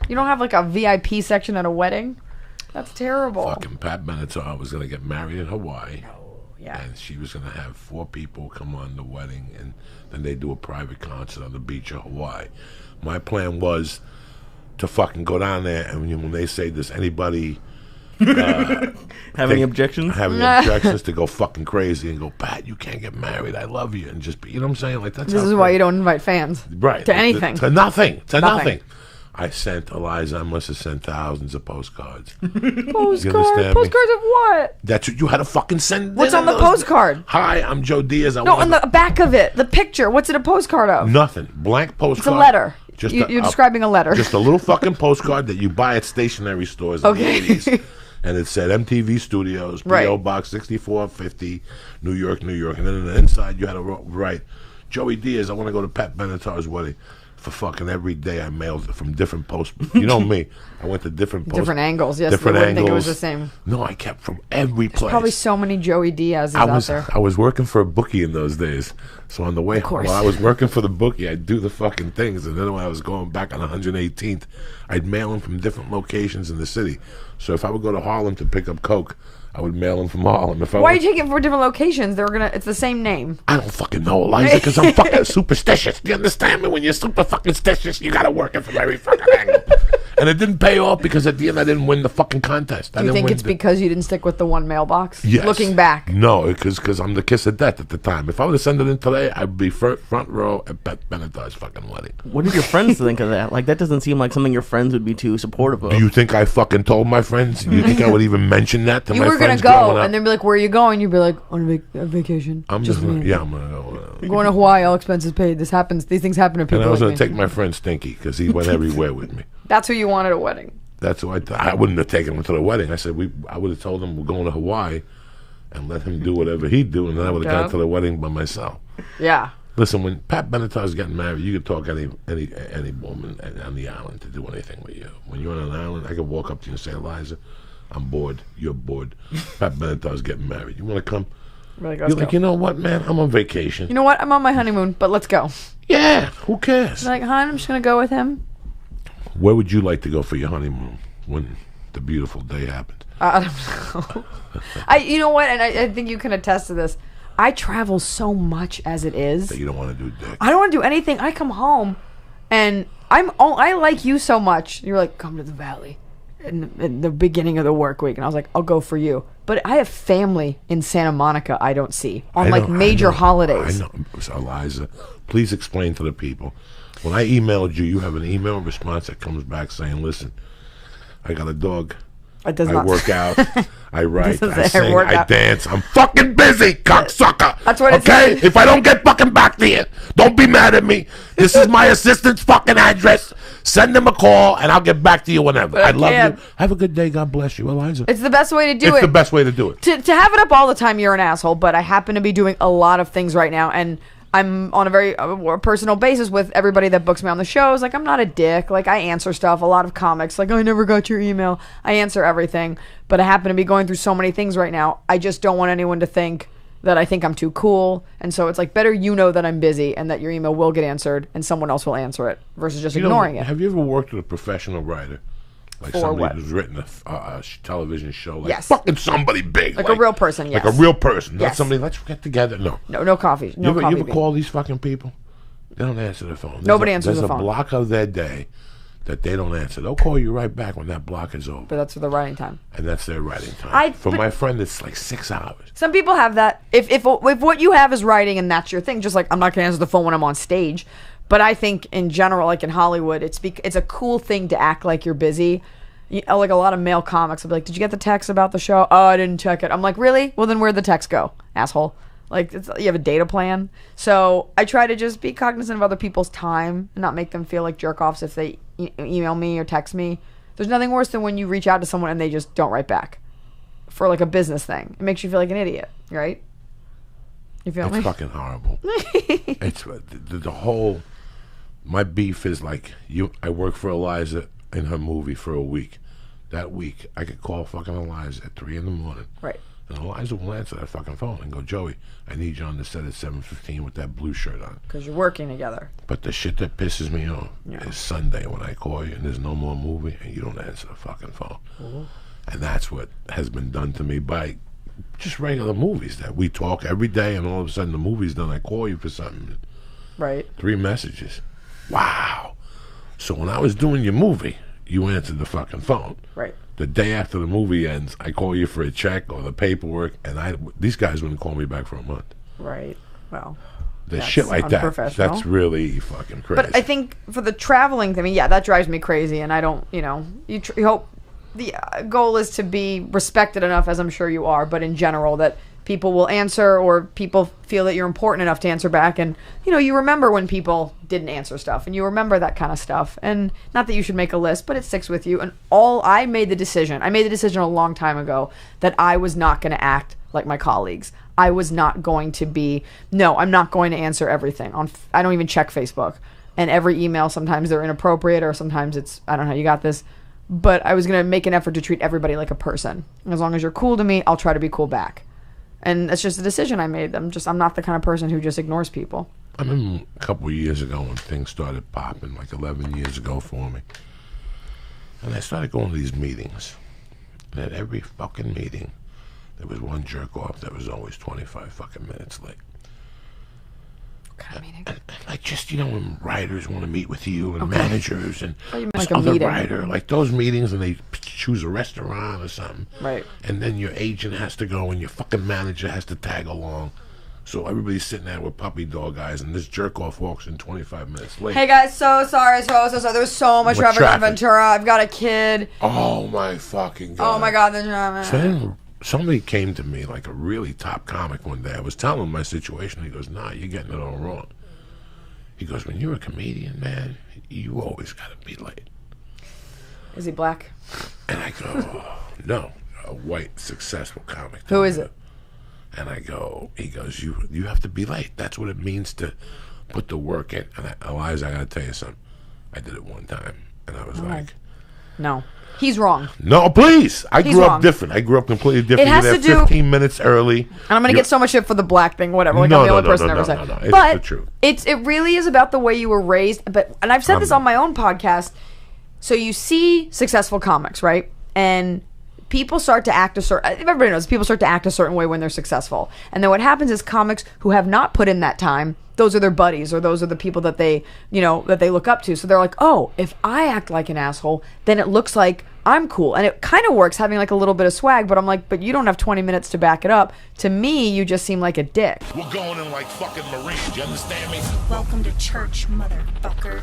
You don't have like a VIP section at a wedding? That's terrible. Fucking Pat Benatar was going to get married in Hawaii. Yeah. And she was going to have 4 people come on the wedding, and then they do a private concert on the beach of Hawaii. My plan was to fucking go down there, and when they say, does anybody have any objections? Have any objections, to go fucking crazy and go, Pat, you can't get married. I love you. And just be, you know what I'm saying? Like, that's this is why you don't invite fans. Right. To anything. To nothing. To nothing. I sent Iliza, I must have sent thousands of postcards. Postcards of what? That's what you had to fucking send. What's on the postcard? Hi, I'm Joe Diaz. On the back of it, the picture. What's it a postcard of? Nothing. Blank postcard. It's a letter. You're describing a letter. Just a little fucking postcard that you buy at stationery stores in the 80s. And it said MTV Studios, P.O. Box 6450, New York, New York. And then on the inside, you had to write, Joey Diaz, I want to go to Pat Benatar's wedding. For fucking every day, I mailed it from different posts. You know me. I went to different angles. Yes, different they wouldn't angles. think it was the same. No, I kept from every place. Probably so many Joey Diaz's out there. I was working for a bookie in those days. So on the way home, while I was working for the bookie, I'd do the fucking things. And then when I was going back on 118th, I'd mail them from different locations in the city. So if I would go to Harlem to pick up Coke, I would mail them from Harlem. Why are you taking it for different locations? It's the same name. I don't fucking know, Iliza, because I'm fucking superstitious. Do you understand me? When you're super fucking stitious, you gotta work it from every fucking angle. And it didn't pay off because at the end I didn't win the fucking contest. Do you think it's because you didn't stick with the one mailbox? Yes. Looking back. No, because I'm the kiss of death at the time. If I would have sent it in today, I'd be front row at Pat Benatar's fucking wedding. What did your friends think of that? Like, that doesn't seem like something your friends would be too supportive of. Do you think I fucking told my friends? Do you think I would even mention that to my friends? You were going to go, and they'd be like, where are you going? You'd be like, on a vacation. I'm just I'm going to go. I'm going to Hawaii, all expenses paid. These things happen to people. And I was going to take my friend Stinky, because he went everywhere with me. That's who you wanted at a wedding. That's who I wouldn't have taken him to the wedding. I said I would have told him we're going to Hawaii, and let him do whatever he'd do, and then I would have gone to the wedding by myself. Yeah. Listen, when Pat Benatar's getting married, you could talk any woman on the island to do anything with you. When you're on an island, I could walk up to you and say, Iliza, I'm bored. You're bored. Pat Benatar's getting married. You want to come? Really, you're like, you know what, man? I'm on vacation. You know what? I'm on my honeymoon, but let's go. Yeah, who cares? You're like, hon, I'm just going to go with him. Where would you like to go for your honeymoon when the beautiful day happens? I don't know. You know what? And I think you can attest to this. I travel so much as it is. That you don't want to do dick. I don't want to do anything. I come home, and I like you so much. You're like, come to the valley in the beginning of the work week. And I was like, I'll go for you. But I have family in Santa Monica I don't see on major holidays. I know. So, Iliza, please explain to the people. When I emailed you, you have an email response that comes back saying, listen, I got a dog. I work out. I write. I sing. I dance. I'm fucking busy, cocksucker. That's what it says. If I don't get fucking back to you, don't be mad at me. This is my assistant's fucking address. Send them a call, and I'll get back to you whenever. I love you. Have a good day. God bless you, Iliza. It's the best way to do it. It's the best way to do it. To have it up all the time, you're an asshole, but I happen to be doing a lot of things right now, and I'm on a very personal basis with everybody that books me on the shows. Like, I'm not a dick. Like, I answer stuff. A lot of comics, like, I never got your email. I answer everything. But I happen to be going through so many things right now. I just don't want anyone to think that I think I'm too cool. And so it's like, better you know that I'm busy and that your email will get answered and someone else will answer it versus just ignoring it. Have you ever worked with a professional writer? Like for somebody what? who's written a television show, like yes. fucking somebody big, like a real person, yes. Like a real person, not yes. somebody. Let's get together. No coffee. No coffee. You ever call these fucking people? They don't answer the phone. Nobody answers the phone. There's a block of their day that they don't answer. They'll call you right back when that block is over. But that's for the writing time. And that's their writing time. For my friend, it's like 6 hours. Some people have that. If what you have is writing and that's your thing, just like I'm not gonna answer the phone when I'm on stage. But I think in general, like in Hollywood, it's a cool thing to act like you're busy. Like a lot of male comics will be like, did you get the text about the show? Oh, I didn't check it. I'm like, really? Well, then where'd the text go, asshole? Like, you have a data plan. So I try to just be cognizant of other people's time and not make them feel like jerk-offs if they email me or text me. There's nothing worse than when you reach out to someone and they just don't write back for like a business thing. It makes you feel like an idiot, right? You feel me? It's fucking horrible. It's the whole... My beef is like, I work for Iliza in her movie for a week. That week, I could call fucking Iliza at 3 a.m. Right. And Iliza will answer that fucking phone and go, Joey, I need you on the set at 7:15 with that blue shirt on. Because you're working together. But the shit that pisses me off is Sunday when I call you and there's no more movie and you don't answer the fucking phone. Mm-hmm. And that's what has been done to me by just regular movies that we talk every day, and all of a sudden the movie's done. I call you for something. Right. 3 messages. Wow. So when I was doing your movie, you answered the fucking phone. Right. The day after the movie ends, I call you for a check or the paperwork, and these guys wouldn't call me back for a month. Right. Well, there's shit like that. That's really fucking crazy. But I think for the traveling thing, that drives me crazy, and I don't, you hope the goal is to be respected enough, as I'm sure you are, but in general that people will answer, or people feel that you're important enough to answer back, and you remember when people didn't answer stuff, and you remember that kind of stuff, and not that you should make a list, but it sticks with you. And I made the decision a long time ago that I was not going to act like my colleagues. I was not going to be, I'm not going to answer everything I don't even check Facebook, and every email, sometimes they're inappropriate, or sometimes it's, I don't know, you got this, but I was going to make an effort to treat everybody like a person. As long as you're cool to me, I'll try to be cool back. And that's just a decision I made. I'm not the kind of person who just ignores people. I remember a couple of years ago when things started popping, like 11 years ago for me. And I started going to these meetings. And at every fucking meeting, there was one jerk off that was always 25 fucking minutes late. Kind of meeting? And like, just, when writers want to meet with you, and managers, and like other writer, like those meetings, and they choose a restaurant or something. Right. And then your agent has to go, and your fucking manager has to tag along. So everybody's sitting there with puppy dog eyes, and this jerk off walks in 25 minutes late. Hey guys, so sorry. There was so much traffic on Ventura. I've got a kid. Oh my fucking God. Oh my God, the drama. So then somebody came to me, like a really top comic one day. I was telling him my situation. He goes, nah, you're getting it all wrong. He goes, when you're a comedian, man, you always got to be late. Is he black? And I go, no, a white, successful comic. Who is it? And he goes, you have to be late. That's what it means to put the work in. And Iliza, I got to tell you something. I did it one time, and I was like, no. He's wrong. No, please. I grew up different. I grew up completely different. It has You're to there do 15 minutes early. And I'm going to get so much shit for the black thing, whatever. Like, I'm the only person ever said. No. It's but the truth. It really is about the way you were raised. And I've said this on my own podcast. So you see successful comics, right? And people start to act everybody knows, people start to act a certain way when they're successful. And then what happens is comics who have not put in that time, those are their buddies, or those are the people that they, that they look up to. So they're like, oh, if I act like an asshole, then it looks like I'm cool. And it kind of works, having like a little bit of swag, but I'm like, but you don't have 20 minutes to back it up. To me, you just seem like a dick. We're going in like fucking Marines, you understand me? Welcome to church, motherfucker.